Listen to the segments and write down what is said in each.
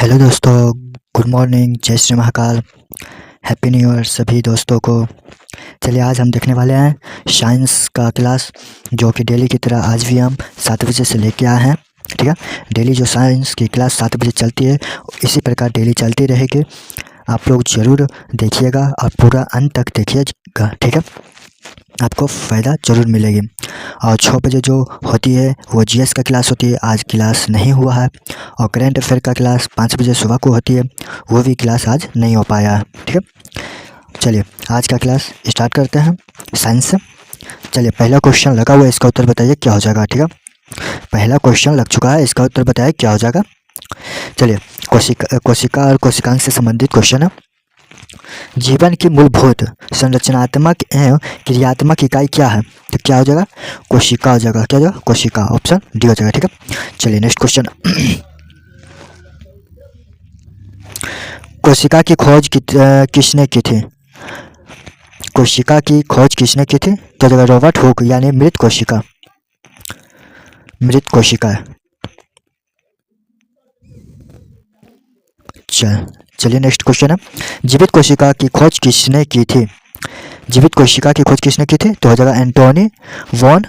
Hello दोस्तों, good morning, जय Shri Mahakal, happy new year सभी दोस्तों को। चलिए आज हम देखने वाले हैं साइंस का क्लास, जो कि डेली की तरह आज भी हम 7 बजे से लेके आए हैं। ठीक है, डेली जो साइंस की क्लास 7 बजे चलती है इसी प्रकार डेली चलती रहेगी। आप लोग ज़रूर देखिएगा और पूरा अंत तक देखिएगा। ठीक है, आपको फ़ायदा ज़रूर मिलेगी। और 6 बजे जो होती है वो जीएस का क्लास होती है, आज क्लास नहीं हुआ है। और करंट अफेयर का क्लास 5 बजे सुबह को होती है, वो भी क्लास आज नहीं हो पाया है। ठीक है, चलिए आज का क्लास स्टार्ट करते हैं साइंस से। चलिए पहला क्वेश्चन लगा हुआ है, इसका उत्तर बताइए क्या हो जाएगा। ठीक है, पहला क्वेश्चन लग चुका है, इसका उत्तर बताइए क्या हो जाएगा। चलिए कोशिका और कोशिकांग से संबंधित क्वेश्चन है। जीवन की मूलभूत संरचनात्मक एवं क्रियात्मक इकाई क्या है? तो क्या हो जाएगा? कोशिका हो जाएगा। क्या हो जाएगा? कोशिका, ऑप्शन डी हो जाएगा। ठीक है, चलिए नेक्स्ट क्वेश्चन। कोशिका की खोज किसने की थी? कोशिका की खोज किसने की थी? तो जगह रॉबर्ट हुक, यानी मृत कोशिका। मृत कोशिका है। चलिए नेक्स्ट क्वेश्चन है। जीवित कोशिका की खोज किसने की थी? जीवित कोशिका की खोज किसने की थी? तो हो जाएगा एंटोनी वॉन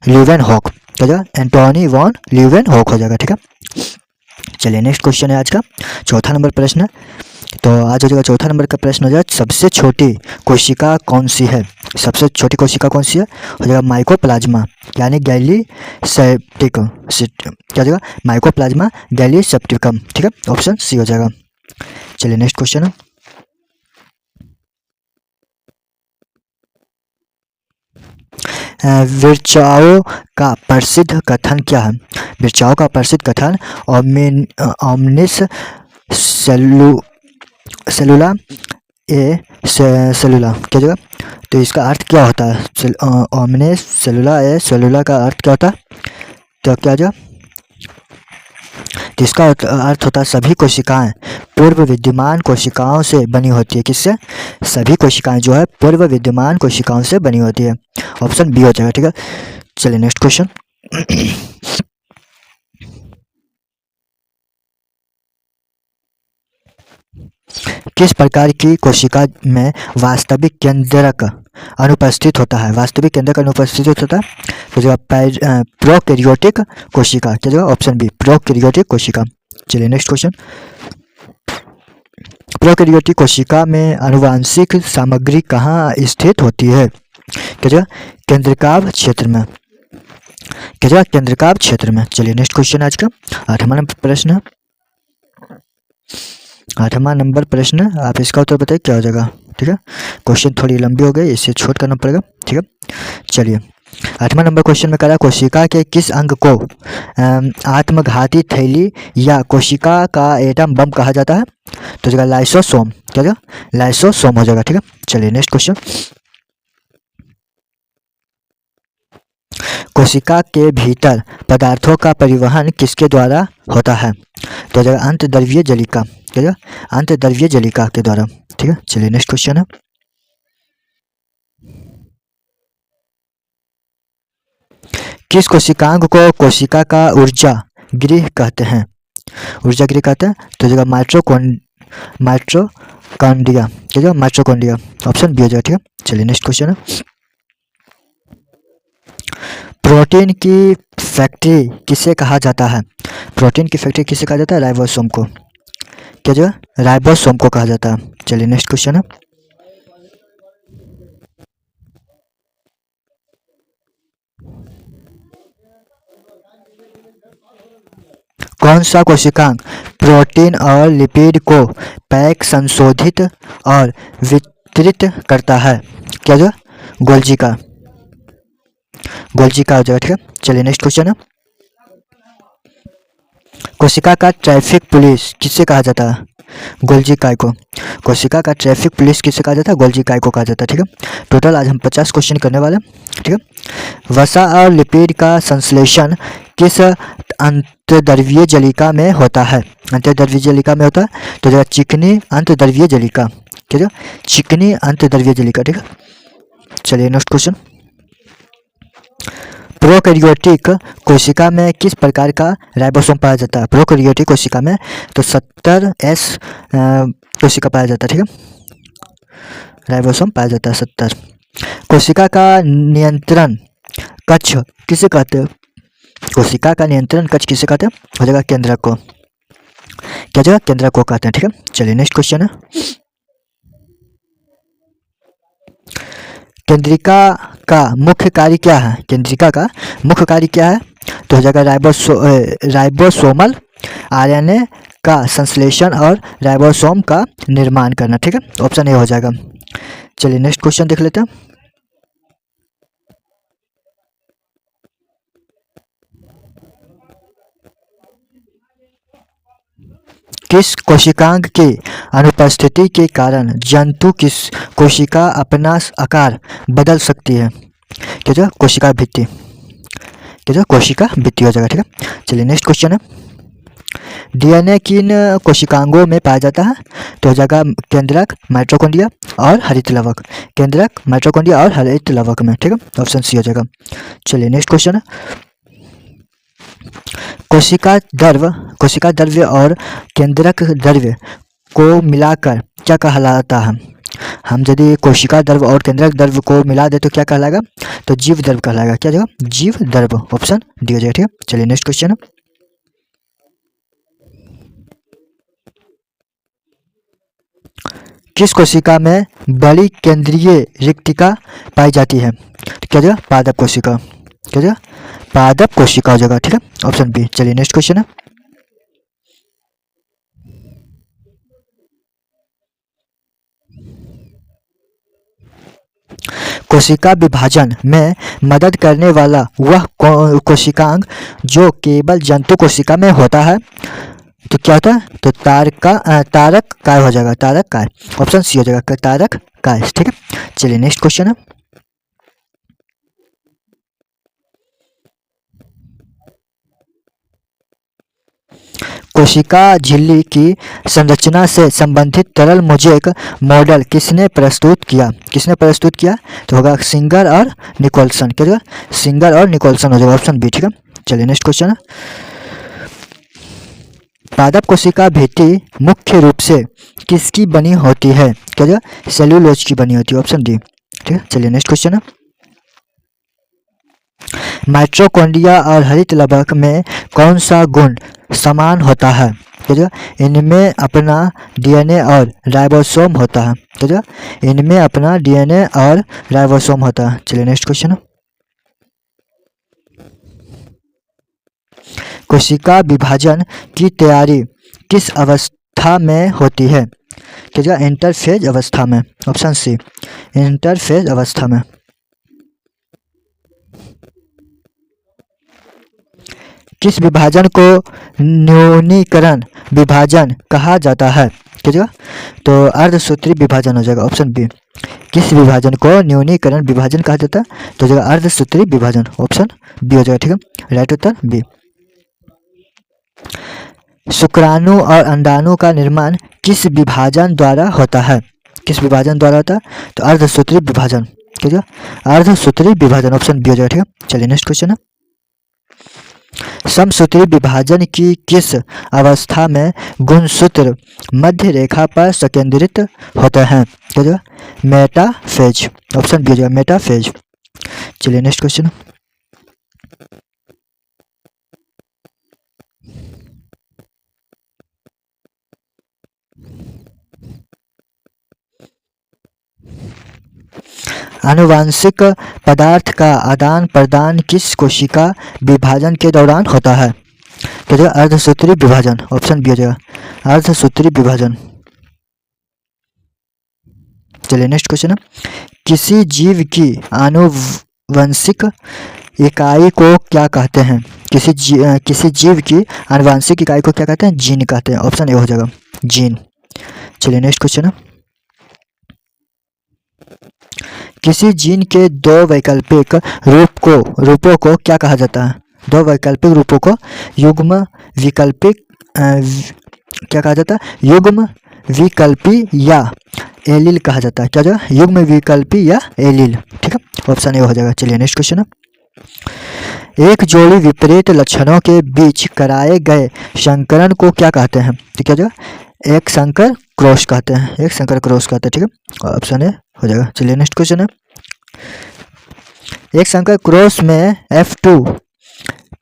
ल्यूवेनहॉक। हो जाएगा एंटोनी वॉन ल्यूवेनहॉक हो जाएगा। ठीक है, चलिए नेक्स्ट क्वेश्चन है आज का चौथा नंबर प्रश्न। तो आज हो जाएगा चौथा नंबर का प्रश्न हो जाएगा, सबसे छोटी कोशिका कौन सी है? सबसे छोटी कोशिका कौन सी है? हो जाएगा माइकोप्लाज्मा, यानी गैलीसेप्टिक। क्या हो जाएगा? Mycoplasma gallisepticum. ठीक है, ऑप्शन सी हो जाएगा। चलिए नेक्स्ट क्वेश्चन है। विर्चाओ का प्रसिद्ध कथन क्या है? विर्चाओ का प्रसिद्ध कथन ओमनिस सेलुला ए सेलुला। क्या जगह? तो इसका अर्थ क्या होता है? ओमनिस सेलुला ए सेलुला का अर्थ क्या होता है? तो क्या जगह? तो इसका अर्थ होता है सभी कोशिकाएं पूर्व विद्यमान कोशिकाओं से बनी होती है। किससे? सभी कोशिकाएं जो है पूर्व विद्यमान कोशिकाओं से बनी होती है। ऑप्शन बी हो जाएगा। ठीक है, चलिए नेक्स्ट क्वेश्चन। किस प्रकार की कोशिका में वास्तविक केंद्रक अनुपस्थित होता है? वास्तविक केंद्रक अनुपस्थित होता है तो जो प्रोकैरियोटिक कोशिका। क्या जगह? ऑप्शन बी प्रोकैरियोटिक कोशिका। चलिए नेक्स्ट क्वेश्चन। प्रोकैरियोटिक कोशिका में आनुवांशिक सामग्री कहाँ स्थित होती है? क्या जगह? केंद्रकाभ क्षेत्र में। क्या जगह? केंद्रकाभ क्षेत्र में। चलिए नेक्स्ट क्वेश्चन आज का आठवां नंबर प्रश्न। आठवां नंबर प्रश्न, आप इसका उत्तर बताइए क्या हो जाएगा। ठीक है, क्वेश्चन थोड़ी लंबी हो गई, इसे छोट करना पड़ेगा। ठीक है, चलिए आठवां नंबर क्वेश्चन में कह रहा है कोशिका के किस अंग को आत्मघाती थैली या कोशिका का एटम बम कहा जाता है? तो जगह लाइसोसोम। क्या जगह? लाइसोसोम हो जाएगा। ठीक है, चलिए नेक्स्ट क्वेश्चन। कोशिका के भीतर पदार्थों का परिवहन किसके द्वारा होता है? तो जगह अंतर्द्रव्यीय जलिका। क्या जगह? अंतर्द्रव्यीय जलिका के द्वारा। ठीक है, चलिए नेक्स्ट क्वेश्चन है। किस कोशिकांग को कोशिका का ऊर्जा गृह कहते हैं? ऊर्जा गृह कहते हैं तो जगह माइट्रोकॉन्ड्रिया। क्या जगह? माइट्रोकॉन्ड्रिया, ऑप्शन बी हो जाएगा। ठीक है, चलिए नेक्स्ट क्वेश्चन है। प्रोटीन की फैक्ट्री किसे कहा जाता है? प्रोटीन की फैक्ट्री किसे कहा जाता है? राइबोसोम को। क्या जगह? राइबोसोम को कहा जाता है। चलिए नेक्स्ट क्वेश्चन है। कौन सा कोशिकांग प्रोटीन और लिपिड को पैक, संशोधित और वितरित करता है? क्या जो? गोल्जी का। गोल्जी का हो जाएगा। ठीक है, चलिए नेक्स्ट क्वेश्चन है। कोशिका का ट्रैफिक पुलिस किसे कहा जाता है? गोल्जी काय को। कोशिका का ट्रैफिक पुलिस किसे कहा जाता है? गोल्जी काय को कहा जाता है। ठीक है, टोटल आज हम 50 क्वेश्चन करने वाले हैं। ठीक है, वसा और लिपिड का संश्लेषण किस अंतर्द्रव्यीय जलिका में होता है? अंतर्द्रव्यीय जलिका में होता है तो जगह चिकनी अंतर्द्रव्यीय जलिका। क्या जो? चिकनी अंतर्द्रव्यीय जलिका। ठीक है, चलिए नेक्स्ट क्वेश्चन। प्रोकैरियोटिक कोशिका में किस प्रकार का राइबोसोम पाया जाता है? प्रोकैरियोटिक कोशिका में तो 70S कोशिका पाया जाता है, ठीक है, राइबोसोम पाया जाता है 70। कोशिका का नियंत्रण कक्ष किसे कहते हैं? कोशिका का नियंत्रण कक्ष किसे कहते हैं? हो जाएगा केंद्रक को। क्या जगह? केंद्रक को कहते हैं, ठीक है। चलिए नेक्स्ट क्वेश्चन है, केंद्रिका का मुख्य कार्य क्या है? केंद्रिका का मुख्य कार्य क्या है? तो हो जाएगा राइबोसोमल आरएनए का संश्लेषण और राइबोसोम का निर्माण करना, ठीक है, ऑप्शन ए हो जाएगा। चलिए नेक्स्ट क्वेश्चन देख लेते हैं, किस कोशिकांग की अनुपस्थिति के कारण जंतु किस कोशिका अपना आकार बदल सकती है? क्या जो कोशिका भित्ति, क्या जो कोशिका भित्ति हो जाएगा, ठीक है। चलिए नेक्स्ट क्वेश्चन है, डीएनए किन कोशिकांगों में पाया जाता है? तो हो जाएगा केंद्रक, माइटोकॉन्ड्रिया और हरित लवक। केंद्रक, माइटोकॉन्ड्रिया और हरित लवक में, ठीक है, ऑप्शन सी हो जाएगा। चलिए नेक्स्ट क्वेश्चन है, कोशिका द्रव्य और केंद्रक द्रव्य को मिलाकर क्या कहलाता है? हम यदि कोशिका द्रव्य और केंद्रक द्रव्य को मिला दे तो क्या कहलाएगा? तो जीव द्रव्य कहलाएगा। क्या जगह? जीव द्रव्य, ऑप्शन डी हो जाएगा, ठीक है। चलिए नेक्स्ट क्वेश्चन है, किस कोशिका में बड़ी केंद्रीय रिक्तिका पाई जाती है? क्या जगह? पादप कोशिका। क्या जगह? पादप कोशिका हो जाएगा, ठीक है, ऑप्शन बी। चलिए नेक्स्ट क्वेश्चन है, कोशिका विभाजन में मदद करने वाला वह कोशिकांग जो केवल जंतु कोशिका में होता है तो क्या होता है? तो तारक काय हो जाएगा, तारक काय, ऑप्शन सी हो जाएगा, तारक काय, ठीक है। चलिए नेक्स्ट क्वेश्चन है, कोशिका झिल्ली की संरचना से संबंधित तरल मोज़ेक मॉडल किसने प्रस्तुत किया? किसने प्रस्तुत किया? तो होगा सिंगर और निकोलसन। क्या होगा? सिंगर और निकोलसन हो जाएगा, ऑप्शन बी, ठीक है। चलिए नेक्स्ट क्वेश्चन है, पादप कोशिका भित्ति मुख्य रूप से किसकी बनी होती है? क्या होगा? सेल्यूलोज की बनी होती है, ऑप्शन डी, ठीक है। चलिए नेक्स्ट क्वेश्चन है, माइटोकॉन्ड्रिया और हरित लवक में कौन सा गुण समान होता है? तो इनमें अपना डीएनए और राइबोसोम होता है। तो इनमें अपना डीएनए और राइबोसोम होता है। चलिए नेक्स्ट क्वेश्चन है, कोशिका विभाजन की तैयारी किस अवस्था में होती है? क्या इंटरफेज अवस्था में, ऑप्शन सी, इंटरफेज अवस्था में। किस विभाजन को न्यूनीकरण विभाजन कहा जाता है? क्या? तो अर्धसूत्री विभाजन हो जाएगा, ऑप्शन बी। किस विभाजन को न्यूनीकरण विभाजन कहा जाता है? तो हो जाएगा अर्धसूत्री विभाजन, ऑप्शन बी हो जाएगा, ठीक है, राइट उत्तर बी। शुक्राणु और अंडाणु का निर्माण किस विभाजन द्वारा होता है? किस विभाजन द्वारा होता है? तो अर्धसूत्री विभाजन। क्या? अर्धसूत्री विभाजन, ऑप्शन बी हो जाएगा, ठीक है। चलिए नेक्स्ट क्वेश्चन है, समसूत्री विभाजन की किस अवस्था में गुणसूत्र मध्य रेखा पर संकेंद्रित होते हैं? क्या? मेटाफेज, ऑप्शन बी हो जाएगा, मेटाफेज। चलिए नेक्स्ट क्वेश्चन, आनुवांशिक पदार्थ का आदान प्रदान किस कोशिका विभाजन के दौरान होता है? तो अर्धसूत्री विभाजन, ऑप्शन बी हो जाएगा, अर्धसूत्री विभाजन। चलिए नेक्स्ट क्वेश्चन है, किसी जीव की आनुवंशिक इकाई को क्या कहते हैं? किसी जीव की आनुवंशिक इकाई को क्या कहते हैं? जीन कहते हैं, ऑप्शन ए हो जाएगा, जीन। चलिए नेक्स्ट क्वेश्चन है, किसी जीन के दो वैकल्पिक रूपों को क्या कहा जाता है? दो वैकल्पिक रूपों को युग्म विकल्पिक क्या कहा जाता है? युग्म विकल्पी या एलील कहा जाता है। क्या जाएगा? युग्म विकल्पी या एलील, ठीक है, ऑप्शन ए हो जाएगा। चलिए नेक्स्ट क्वेश्चन है, एक जोड़ी विपरीत लक्षणों के बीच कराए गए संकरण को क्या कहते हैं? ठीक है, एक संकर क्रॉस कहते हैं, एक संकर क्रॉस कहते हैं। ठीक है, ऑप्शन ए हो जाएगा। चलिए नेक्स्ट क्वेश्चन है, एक संकर क्रॉस में F2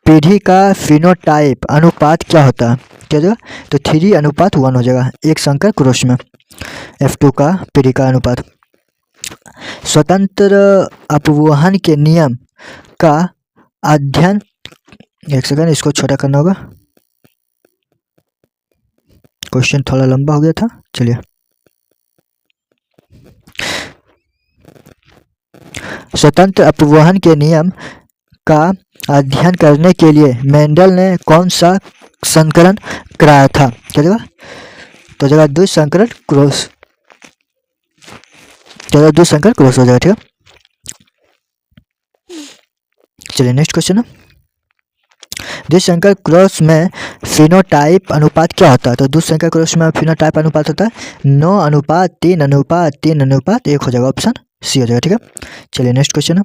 पीढ़ी का फिनोटाइप अनुपात क्या होता है? क्या होगा? तो 3:1 हो जाएगा एक संकर क्रॉस में F2 का पीढ़ी का अनुपात। स्वतंत्र अपवहन के नियम का अध्ययन, एक सेकंड इसको छोटा करना होगा, क्वेश्चन थोड़ा लंबा हो गया था। चलिए, स्वतंत्र अपवहन के नियम का अध्ययन करने के लिए मेंडल ने कौन सा संकरण कराया था? क्या जगह? तो जगह द्विसंकरण क्रॉस, जगह द्विसंकर क्रॉस हो जाएगा। ठीक है, चलिए नेक्स्ट क्वेश्चन है, द्विसंकर क्रॉस में फिनोटाइप अनुपात क्या होता है? तो द्विसंकर क्रॉस में फिनोटाइप अनुपात होता है 9:3:3:1 हो जाएगा, ऑप्शन सी हो जाएगा। ठीक है, चलिए नेक्स्ट क्वेश्चन है,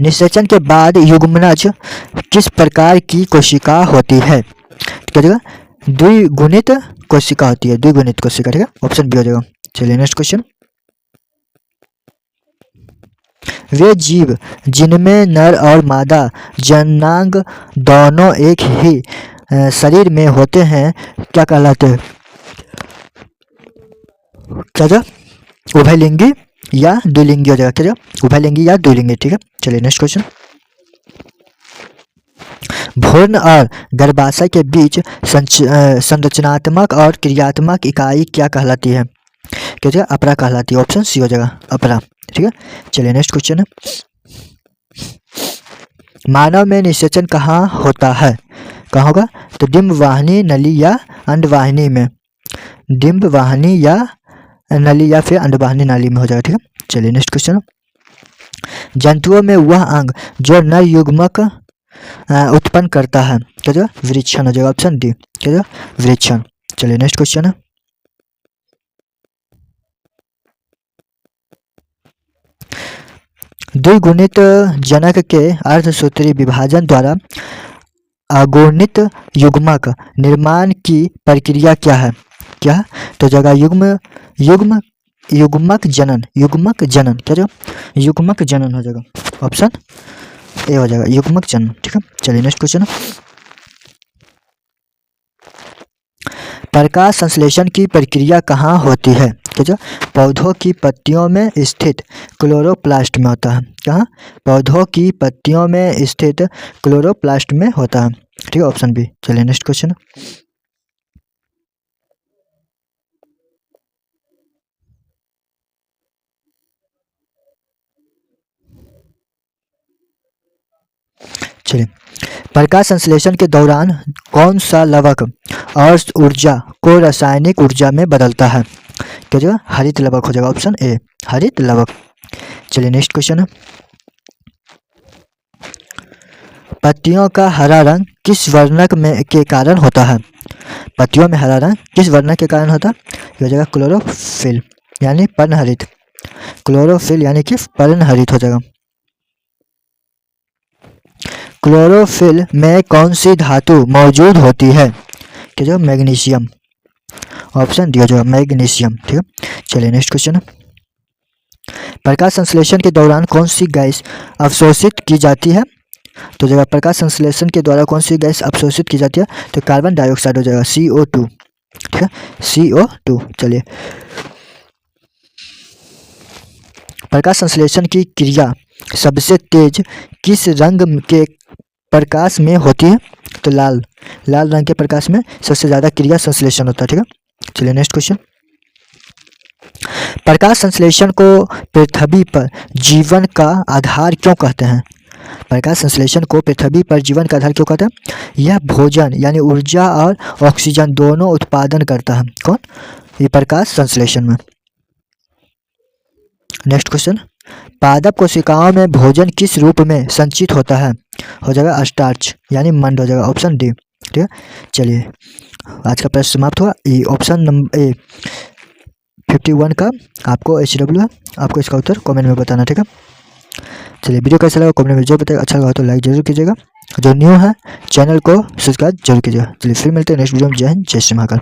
निषेचन के बाद युग्मनज किस प्रकार की कोशिका होती है? क्या जगह? द्विगुणित कोशिका होती है, द्विगुणित कोशिका। ठीक है, ऑप्शन बी हो जाएगा। चलिए नेक्स्ट क्वेश्चन, वे जीव जिनमें नर और मादा जनांग दोनों एक ही शरीर में होते हैं क्या कहलाते हैं? क्या? उभयलिंगी या द्विलिंगी हो जाएगा। क्या? उभयलिंगी या द्विलिंगी। ठीक है, चलिए नेक्स्ट क्वेश्चन, भ्रूण और गर्भाशय के बीच संरचनात्मक और क्रियात्मक इकाई क्या कहलाती है? क्या जगह? अपरा कहलाती है, ऑप्शन सी हो जाएगा, अपरा। ठीक है, चलिए नेक्स्ट क्वेश्चन है, मानव में निषेचन कहाँ होता है? कहाँ होगा? तो डिंब वाहिनी, नली या अंडवाहिनी में, डिंब वाहिनी या नली या फिर अंडवाहिनी नाली में हो जाएगा। ठीक है, चलिए नेक्स्ट क्वेश्चन, जंतुओं में वह अंग जो नर युग्मक उत्पन्न करता है क्या जगह? वृक्षण हो जाएगा, ऑप्शन डी। क्या जगह? वृक्षण। चलिए नेक्स्ट क्वेश्चन है, द्विगुणित जनक के अर्धसूत्री विभाजन द्वारा अगुणित युग्मक निर्माण की प्रक्रिया क्या है? क्या? तो जगह युग्मक जनन, युग्मक जनन। क्या जगह? युग्मक जनन हो जाएगा, ऑप्शन ए हो जाएगा, युग्मक जनन। ठीक है, चलिए नेक्स्ट क्वेश्चन, प्रकाश संश्लेषण की प्रक्रिया कहाँ होती है? क्या? पौधों की पत्तियों में स्थित क्लोरोप्लास्ट में होता है। कहाँ? पौधों की पत्तियों में स्थित क्लोरोप्लास्ट में होता है। ठीक है, ऑप्शन बी। चलिए नेक्स्ट क्वेश्चन, चलिए, प्रकाश संश्लेषण के दौरान कौन सा लवक और ऊर्जा को रासायनिक ऊर्जा में बदलता है? क्या जगह? हरित लवक हो जाएगा, ऑप्शन ए, हरित लवक। चलिए नेक्स्ट क्वेश्चन है, पत्तियों का हरा रंग किस वर्णक में के कारण होता है? पत्तियों में हरा रंग किस वर्णक के कारण होता है? हो जाएगा क्लोरोफिल यानी पर्णहरित, क्लोरोफिल यानी कि पर्णहरित हो जाएगा। क्लोरोफिल में कौन सी धातु मौजूद होती है? क्या जो? मैग्नीशियम, ऑप्शन डी हो जाएगा, मैग्नीशियम। ठीक है, चलिए नेक्स्ट क्वेश्चन है, प्रकाश संश्लेषण के दौरान कौन सी गैस अवशोषित की जाती है? तो जगह प्रकाश संश्लेषण के द्वारा कौन सी गैस अवशोषित की जाती है? तो कार्बन डाइऑक्साइड हो जाएगा, CO2। ठीक है, CO2। चलिए, प्रकाश संश्लेषण की क्रिया सबसे तेज किस रंग के प्रकाश में होती है? तो लाल रंग के प्रकाश में सबसे ज्यादा क्रिया संश्लेषण होता है। ठीक है, चलिए नेक्स्ट क्वेश्चन, प्रकाश संश्लेषण को पृथ्वी पर जीवन का आधार क्यों कहते हैं? प्रकाश संश्लेषण को पृथ्वी पर जीवन का आधार क्यों कहते हैं? यह भोजन यानी ऊर्जा और ऑक्सीजन दोनों उत्पादन करता है। कौन? ये प्रकाश संश्लेषण में। नेक्स्ट क्वेश्चन, पादप कोशिकाओं में भोजन किस रूप में संचित होता है? हो जाएगा स्टार्च यानी मंड हो जाएगा, ऑप्शन डी। ठीक है, चलिए आज का प्रश्न समाप्त हुआ। ये ऑप्शन नंबर ए 51 का आपको HW है, आपको इसका उत्तर कमेंट में बताना। ठीक है, चलिए वीडियो कैसा लगा कमेंट में जरूर बताइए, अच्छा लगा तो लाइक जरूर कीजिएगा, जो न्यू है चैनल को सब्सक्राइब जरूर कीजिएगा। चलिए फिर मिलते हैं नेक्स्ट वीडियो में। जय हिंद, जय श्री महाकाल।